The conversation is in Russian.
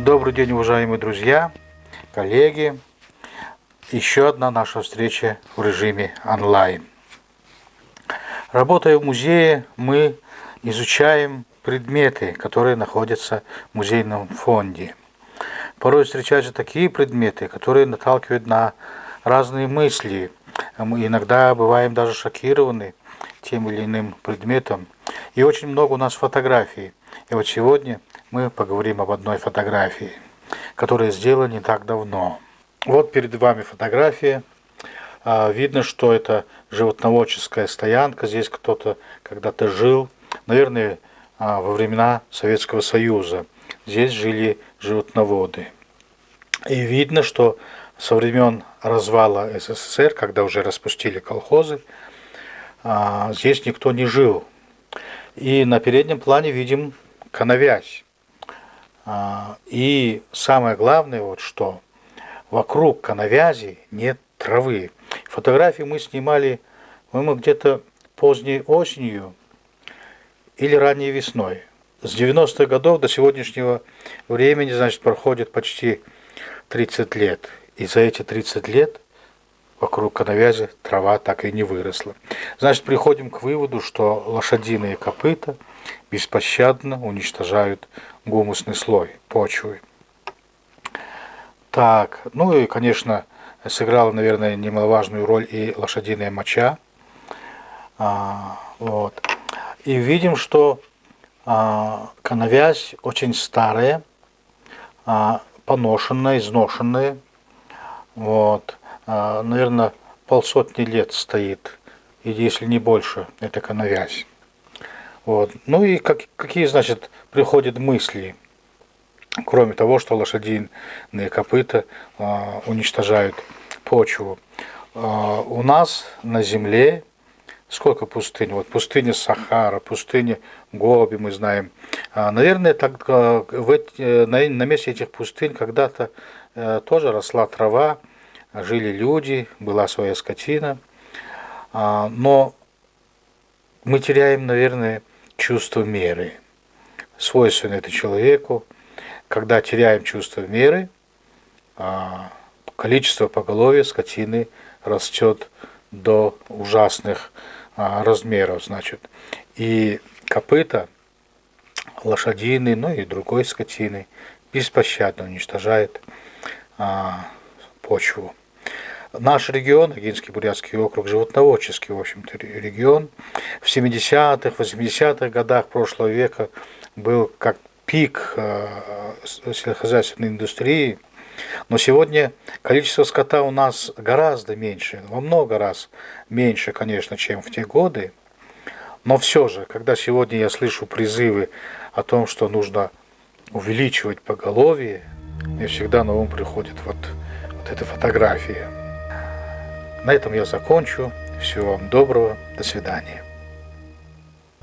Добрый день, уважаемые друзья, коллеги. Еще одна наша встреча в режиме онлайн. Работая в музее, мы изучаем предметы, которые находятся в музейном фонде. Порой встречаются такие предметы, которые наталкивают на разные мысли. Мы иногда бываем даже шокированы тем или иным предметом. И очень много у нас фотографий. И вот сегодня мы поговорим об одной фотографии, которая сделана не так давно. Вот перед вами фотография. Видно, что это животноводческая стоянка. Здесь кто-то когда-то жил. Наверное, во времена Советского Союза. Здесь жили животноводы. И видно, что со времен развала СССР, когда уже распустили колхозы, здесь никто не жил. И на переднем плане видим коновязь. И самое главное, вот что вокруг коновязи нет травы. Фотографии мы снимали, по-моему, где-то поздней осенью или ранней весной. С 90-х годов до сегодняшнего времени, значит, проходит почти 30 лет. И за эти 30 лет вокруг коновязи трава так и не выросла. Значит, приходим к выводу, что лошадиные копыта беспощадно уничтожают гумусный слой почвы. Так, ну и, конечно, сыграла, наверное, немаловажную роль и лошадиная моча. Вот. И видим, что коновязь очень старая, поношенная, изношенная. Вот. Наверное, полсотни лет стоит, или если не больше, эта коновязь. Вот. Ну и какие, значит, приходят мысли, кроме того, что лошадиные копыта уничтожают почву. У нас на земле сколько пустынь? Вот пустыня Сахара, пустыня Гоби, мы знаем. Наверное, так, на месте этих пустынь когда-то тоже росла трава, жили люди, была своя скотина. Но мы теряем, наверное, чувство меры. Свойственно это человеку. Когда теряем чувство меры, количество поголовья скотины растет до ужасных размеров, значит. И копыта лошадиные, ну и другой скотины беспощадно уничтожает почву. Наш регион, Огинский Бурятский округ, животноводческий, в общем-то, регион, в 70-х, 80-х годах прошлого века был как пик сельскохозяйственной индустрии, но сегодня количество скота у нас гораздо меньше, во много раз меньше, конечно, чем в те годы, но все же, когда сегодня я слышу призывы о том, что нужно увеличивать поголовье, мне всегда на ум приходит вот эта фотография. На этом я закончу. Всего вам доброго. До свидания.